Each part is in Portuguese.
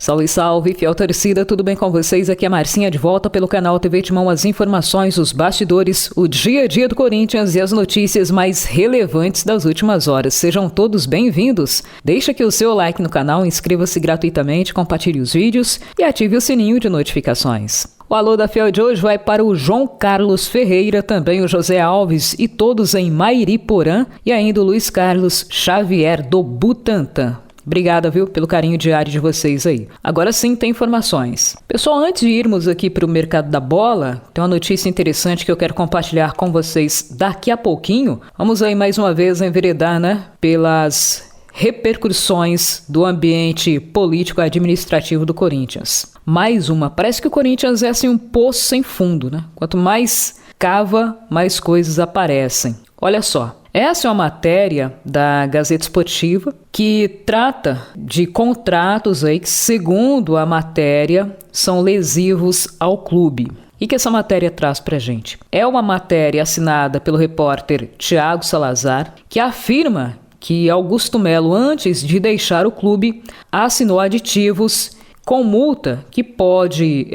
Salve, salve, fiel torcida, tudo bem com vocês? Aqui é a Marcinha de volta pelo canal TV Timão, as informações, os bastidores, o dia a dia do Corinthians e as notícias mais relevantes das últimas horas. Sejam todos bem-vindos. Deixa aqui o seu like no canal, inscreva-se gratuitamente, compartilhe os vídeos e ative o sininho de notificações. O alô da Fiel de hoje vai para o João Carlos Ferreira, também o José Alves e todos em Mairiporã e ainda o Luiz Carlos Xavier do Butantã. Obrigada, viu, pelo carinho diário de vocês aí. Agora sim tem informações. Pessoal, antes de irmos aqui para o mercado da bola, tem uma notícia interessante que eu quero compartilhar com vocês daqui a pouquinho. Vamos aí mais uma vez enveredar, pelas repercussões do ambiente político-administrativo do Corinthians. Mais uma. Parece que o Corinthians é assim um poço sem fundo, Quanto mais cava, mais coisas aparecem. Olha só. Essa é uma matéria da Gazeta Esportiva que trata de contratos aí que, segundo a matéria, são lesivos ao clube. E que essa matéria traz pra gente? É uma matéria assinada pelo repórter Thiago Salazar, que afirma que Augusto Melo, antes de deixar o clube, assinou aditivos com multa que pode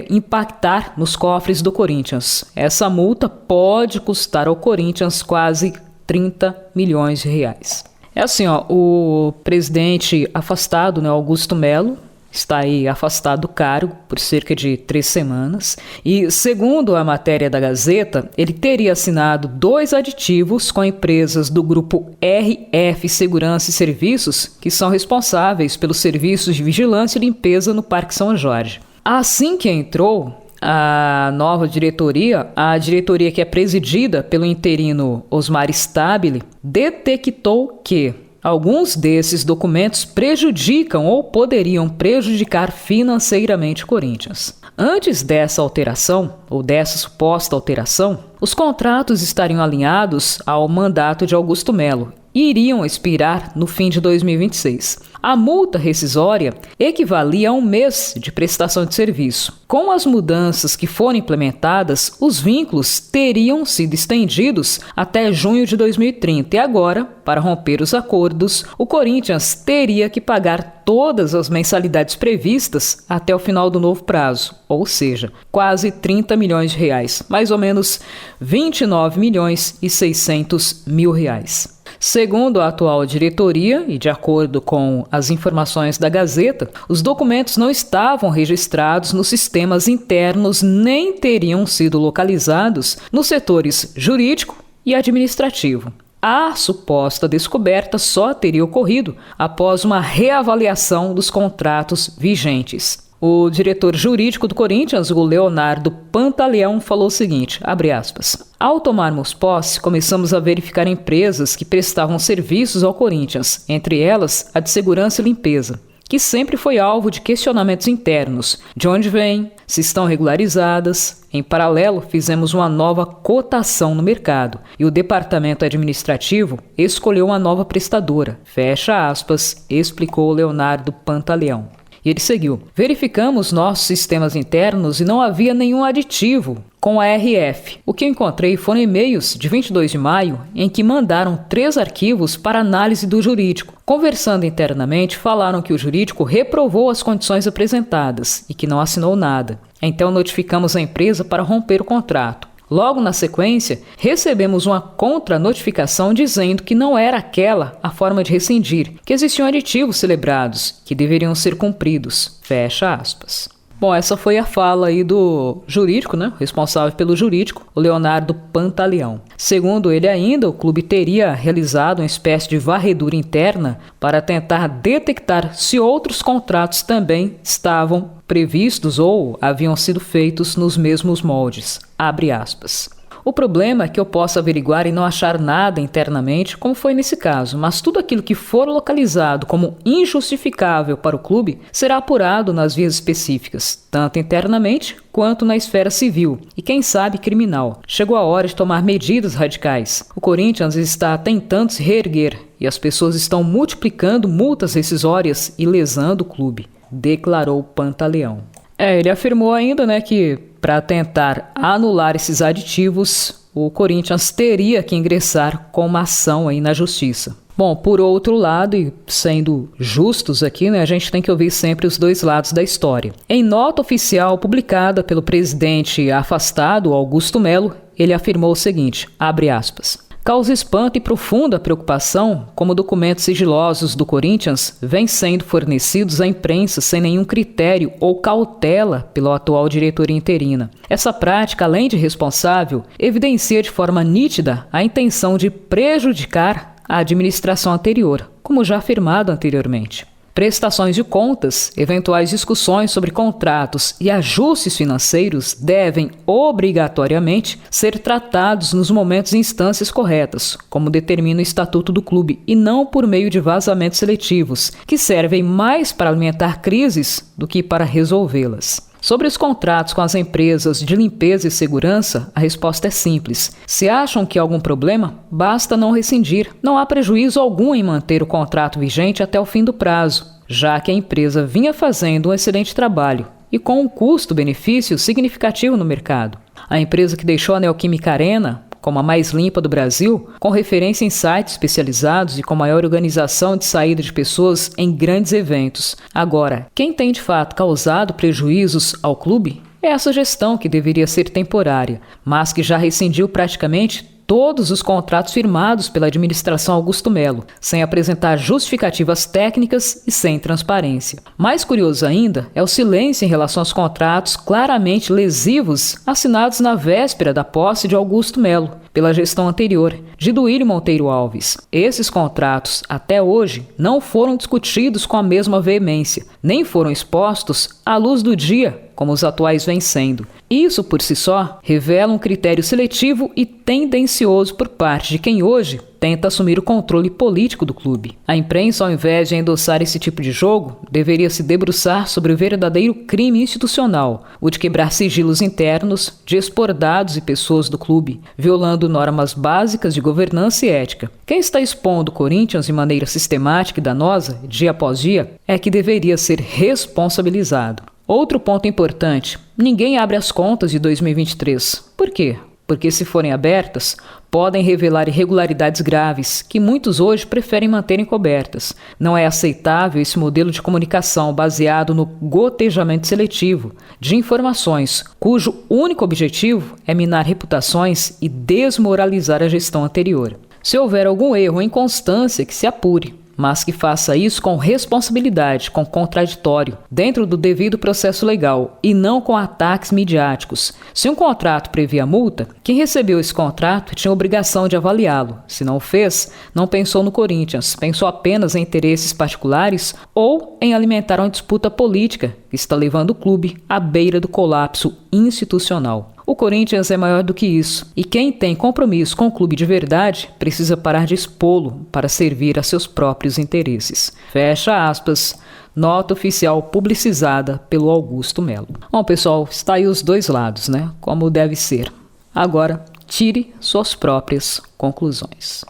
impactar nos cofres do Corinthians. Essa multa pode custar ao Corinthians quase 30 milhões de reais. É assim, o presidente afastado, Augusto Melo, está aí afastado do cargo por cerca de 3 semanas e, segundo a matéria da Gazeta, ele teria assinado 2 aditivos com empresas do grupo RF Segurança e Serviços, que são responsáveis pelos serviços de vigilância e limpeza no Parque São Jorge. Assim que entrou a nova diretoria, a diretoria que é presidida pelo interino Osmar Stabile, detectou que alguns desses documentos prejudicam ou poderiam prejudicar financeiramente o Corinthians. Antes dessa alteração, ou dessa suposta alteração, os contratos estariam alinhados ao mandato de Augusto Melo e iriam expirar no fim de 2026. A multa rescisória equivalia a 1 mês de prestação de serviço. Com as mudanças que foram implementadas, os vínculos teriam sido estendidos até junho de 2030 e agora, para romper os acordos, o Corinthians teria que pagar todas as mensalidades previstas até o final do novo prazo, ou seja, quase 30 milhões de reais, mais ou menos 29 milhões e 600 mil reais. Segundo a atual diretoria, e de acordo com as informações da Gazeta, os documentos não estavam registrados nos sistemas internos nem teriam sido localizados nos setores jurídico e administrativo. A suposta descoberta só teria ocorrido após uma reavaliação dos contratos vigentes. O diretor jurídico do Corinthians, o Leonardo Pantaleão, falou o seguinte, abre aspas, ao tomarmos posse, começamos a verificar empresas que prestavam serviços ao Corinthians, entre elas a de segurança e limpeza, que sempre foi alvo de questionamentos internos, de onde vêm, se estão regularizadas. Em paralelo, fizemos uma nova cotação no mercado e o departamento administrativo escolheu uma nova prestadora, fecha aspas, explicou Leonardo Pantaleão. E ele seguiu. Verificamos nossos sistemas internos e não havia nenhum aditivo com a RF. O que eu encontrei foram e-mails de 22 de maio em que mandaram 3 arquivos para análise do jurídico. Conversando internamente, falaram que o jurídico reprovou as condições apresentadas e que não assinou nada. Então notificamos a empresa para romper o contrato. Logo na sequência, recebemos uma contra-notificação dizendo que não era aquela a forma de rescindir, que existiam aditivos celebrados, que deveriam ser cumpridos. Fecha aspas. Bom, essa foi a fala aí do jurídico, responsável pelo jurídico, o Leonardo Pantaleão. Segundo ele ainda, o clube teria realizado uma espécie de varredura interna para tentar detectar se outros contratos também estavam previstos ou haviam sido feitos nos mesmos moldes. Abre aspas. O problema é que eu posso averiguar e não achar nada internamente, como foi nesse caso, mas tudo aquilo que for localizado como injustificável para o clube será apurado nas vias específicas, tanto internamente quanto na esfera civil e, quem sabe, criminal. Chegou a hora de tomar medidas radicais. O Corinthians está tentando se reerguer e as pessoas estão multiplicando multas rescisórias e lesando o clube, declarou Pantaleão. Ele afirmou ainda, que para tentar anular esses aditivos, o Corinthians teria que ingressar com uma ação aí na justiça. Bom, por outro lado, e sendo justos aqui, né, a gente tem que ouvir sempre os dois lados da história. Em nota oficial publicada pelo presidente afastado, Augusto Melo, ele afirmou o seguinte, abre aspas, causa espanto e profunda preocupação como documentos sigilosos do Corinthians vêm sendo fornecidos à imprensa sem nenhum critério ou cautela pela atual diretoria interina. Essa prática, além de responsável, evidencia de forma nítida a intenção de prejudicar a administração anterior, como já afirmado anteriormente. Prestações de contas, eventuais discussões sobre contratos e ajustes financeiros devem, obrigatoriamente, ser tratados nos momentos e instâncias corretas, como determina o Estatuto do Clube, e não por meio de vazamentos seletivos, que servem mais para alimentar crises do que para resolvê-las. Sobre os contratos com as empresas de limpeza e segurança, a resposta é simples. Se acham que há algum problema, basta não rescindir. Não há prejuízo algum em manter o contrato vigente até o fim do prazo, já que a empresa vinha fazendo um excelente trabalho e com um custo-benefício significativo no mercado. A empresa que deixou a Neoquímica Arena como a mais limpa do Brasil, com referência em sites especializados e com maior organização de saída de pessoas em grandes eventos. Agora, quem tem de fato causado prejuízos ao clube é essa gestão que deveria ser temporária, mas que já rescindiu praticamente todos os contratos firmados pela administração Augusto Melo, sem apresentar justificativas técnicas e sem transparência. Mais curioso ainda é o silêncio em relação aos contratos claramente lesivos assinados na véspera da posse de Augusto Melo, pela gestão anterior, de Duílio Monteiro Alves. Esses contratos, até hoje, não foram discutidos com a mesma veemência, nem foram expostos à luz do dia, como os atuais vêm sendo. Isso, por si só, revela um critério seletivo e tendencioso por parte de quem hoje tenta assumir o controle político do clube. A imprensa, ao invés de endossar esse tipo de jogo, deveria se debruçar sobre o verdadeiro crime institucional, o de quebrar sigilos internos, de expor dados e pessoas do clube, violando normas básicas de governança e ética. Quem está expondo o Corinthians de maneira sistemática e danosa, dia após dia, é que deveria ser responsabilizado. Outro ponto importante, ninguém abre as contas de 2023. Por quê? Porque se forem abertas, podem revelar irregularidades graves que muitos hoje preferem manter encobertas. Não é aceitável esse modelo de comunicação baseado no gotejamento seletivo de informações, cujo único objetivo é minar reputações e desmoralizar a gestão anterior. Se houver algum erro ou inconstância, que se apure, mas que faça isso com responsabilidade, com contraditório, dentro do devido processo legal e não com ataques midiáticos. Se um contrato previa multa, quem recebeu esse contrato tinha obrigação de avaliá-lo. Se não o fez, não pensou no Corinthians, pensou apenas em interesses particulares ou em alimentar uma disputa política que está levando o clube à beira do colapso institucional. O Corinthians é maior do que isso, e quem tem compromisso com o clube de verdade precisa parar de expô-lo para servir a seus próprios interesses. Fecha aspas, nota oficial publicizada pelo Augusto Melo. Bom, pessoal, está aí os dois lados, né? Como deve ser. Agora, tire suas próprias conclusões.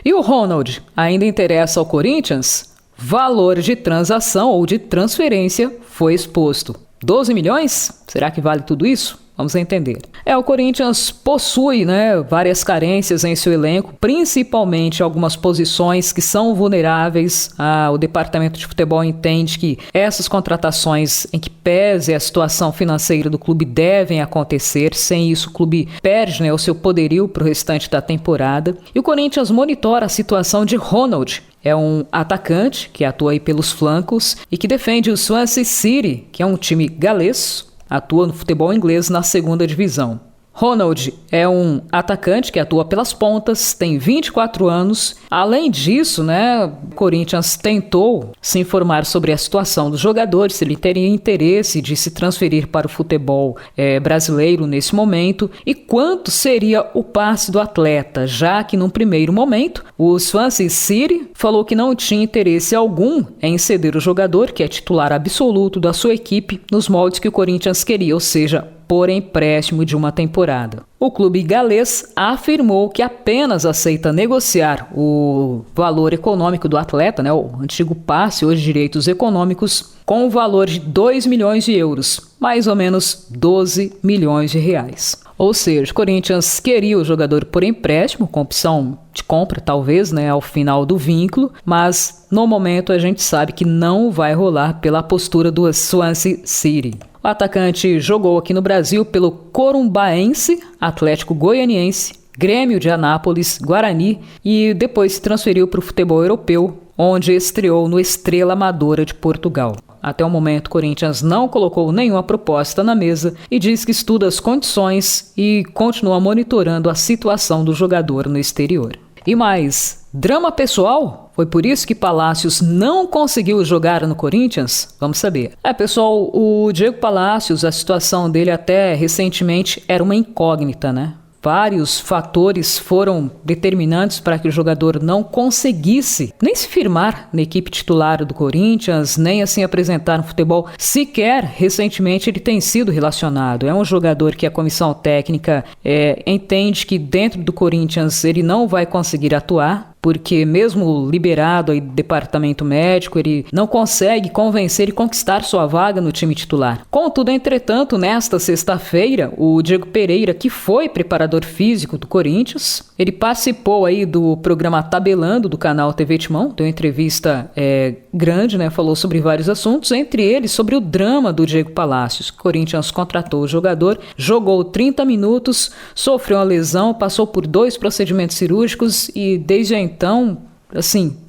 E o Ronald ainda interessa ao Corinthians? Valor de transação ou de transferência foi exposto. 12 milhões? Será que vale tudo isso? Vamos entender. O Corinthians possui, várias carências em seu elenco, principalmente algumas posições que são vulneráveis. O departamento de futebol entende que essas contratações em que pese a situação financeira do clube devem acontecer. Sem isso, o clube perde o seu poderio para o restante da temporada. E o Corinthians monitora a situação de Ronald. É um atacante que atua aí pelos flancos e que defende o Swansea City, que é um time galês, atua no futebol inglês na segunda divisão. Ronald é um atacante que atua pelas pontas, tem 24 anos. Além disso, o Corinthians tentou se informar sobre a situação dos jogadores, se ele teria interesse de se transferir para o futebol brasileiro nesse momento e quanto seria o passe do atleta, já que num primeiro momento o Swansea City falou que não tinha interesse algum em ceder o jogador, que é titular absoluto da sua equipe, nos moldes que o Corinthians queria, ou seja, por empréstimo de uma temporada. O clube galês afirmou que apenas aceita negociar o valor econômico do atleta, o antigo passe, hoje direitos econômicos, com o valor de 2 milhões de euros, mais ou menos 12 milhões de reais. Ou seja, o Corinthians queria o jogador por empréstimo, com opção de compra, talvez, né, ao final do vínculo, mas no momento a gente sabe que não vai rolar pela postura do Swansea City. O atacante jogou aqui no Brasil pelo Corumbaense, Atlético Goianiense, Grêmio de Anápolis, Guarani e depois se transferiu para o futebol europeu, onde estreou no Estrela Amadora de Portugal. Até o momento, o Corinthians não colocou nenhuma proposta na mesa e diz que estuda as condições e continua monitorando a situação do jogador no exterior. E mais, drama pessoal? Foi por isso que Palácios não conseguiu jogar no Corinthians? Vamos saber. Pessoal, o Diego Palácios, a situação dele até recentemente era uma incógnita, né? Vários fatores foram determinantes para que o jogador não conseguisse nem se firmar na equipe titular do Corinthians, nem assim apresentar no futebol. Sequer recentemente ele tem sido relacionado. É um jogador que a comissão técnica entende que dentro do Corinthians ele não vai conseguir atuar, porque mesmo liberado aí do departamento médico, ele não consegue convencer e conquistar sua vaga no time titular. Contudo, entretanto, nesta sexta-feira, o Diego Pereira, que foi preparador físico do Corinthians, ele participou aí do programa Tabelando do canal TV Timão, deu uma entrevista grande, né? Falou sobre vários assuntos, entre eles sobre o drama do Diego Palácios. O Corinthians contratou o jogador, jogou 30 minutos, sofreu uma lesão, passou por 2 procedimentos cirúrgicos e desde então,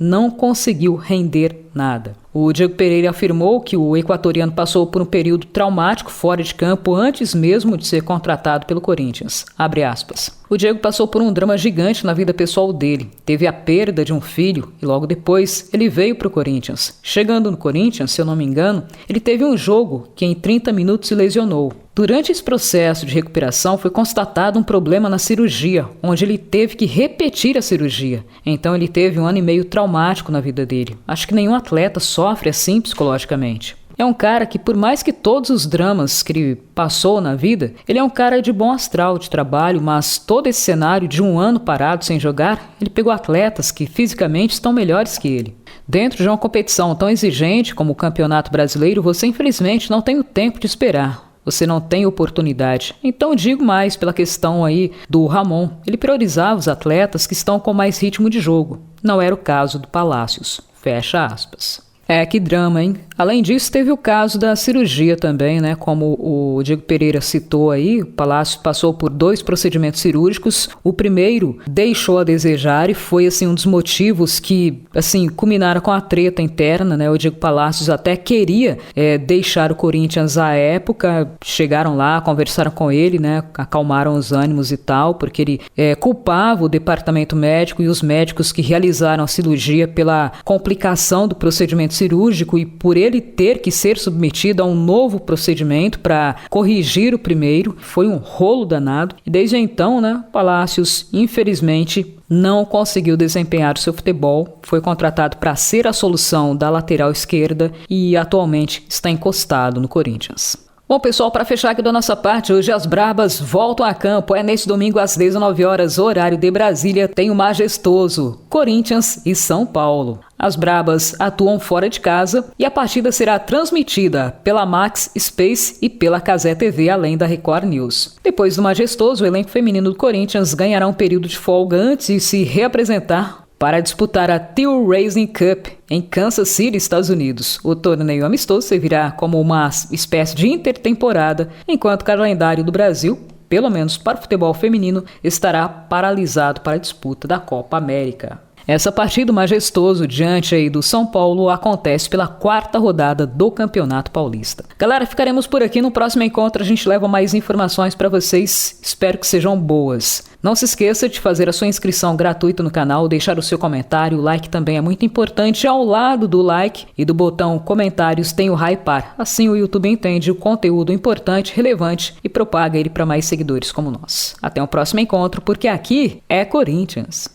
não conseguiu render nada. O Diego Pereira afirmou que o equatoriano passou por um período traumático fora de campo antes mesmo de ser contratado pelo Corinthians. Abre aspas. O Diego passou por um drama gigante na vida pessoal dele. Teve a perda de um filho e logo depois ele veio para o Corinthians. Chegando no Corinthians, se eu não me engano, ele teve um jogo que em 30 minutos se lesionou. Durante esse processo de recuperação foi constatado um problema na cirurgia, onde ele teve que repetir a cirurgia. Então ele teve 1 ano e meio traumático na vida dele. Acho que nenhum atleta sofre assim psicologicamente. É um cara que, por mais que todos os dramas que ele passou na vida, ele é um cara de bom astral de trabalho, mas todo esse cenário de 1 ano parado sem jogar, ele pegou atletas que fisicamente estão melhores que ele. Dentro de uma competição tão exigente como o Campeonato Brasileiro, você infelizmente não tem o tempo de esperar. Você não tem oportunidade. Então digo mais pela questão aí do Ramon. Ele priorizava os atletas que estão com mais ritmo de jogo. Não era o caso do Palácios. Fecha aspas. Que drama, hein? Além disso, teve o caso da cirurgia também, né? Como o Diego Pereira citou aí, o Palácio passou por 2 procedimentos cirúrgicos. O primeiro deixou a desejar e foi, um dos motivos que, culminaram com a treta interna, né? O Diego Palácios até queria deixar o Corinthians à época. Chegaram lá, conversaram com ele, né? Acalmaram os ânimos e tal, porque ele culpava o departamento médico e os médicos que realizaram a cirurgia pela complicação do procedimento cirúrgico e por ele ter que ser submetido a um novo procedimento para corrigir o primeiro. Foi um rolo danado. E desde então, né, Palácios, infelizmente, não conseguiu desempenhar o seu futebol. Foi contratado para ser a solução da lateral esquerda e atualmente está encostado no Corinthians. Bom, pessoal, para fechar aqui da nossa parte, hoje as Brabas voltam a campo. Neste domingo às 19 horas, horário de Brasília, tem o majestoso Corinthians e São Paulo. As Brabas atuam fora de casa e a partida será transmitida pela Max Space e pela Cazé TV, além da Record News. Depois do majestoso, o elenco feminino do Corinthians ganhará um período de folga antes de se reapresentar para disputar a Teel Racing Cup em Kansas City, Estados Unidos. O torneio amistoso servirá como uma espécie de intertemporada, enquanto o calendário do Brasil, pelo menos para o futebol feminino, estará paralisado para a disputa da Copa América. Essa partida majestoso diante aí do São Paulo acontece pela 4ª rodada do Campeonato Paulista. Galera, ficaremos por aqui. No próximo encontro a gente leva mais informações para vocês. Espero que sejam boas. Não se esqueça de fazer a sua inscrição gratuita no canal, deixar o seu comentário. O like também é muito importante. Ao lado do like e do botão comentários tem o hypar. Assim o YouTube entende o conteúdo importante, relevante e propaga ele para mais seguidores como nós. Até o próximo encontro, porque aqui é Corinthians.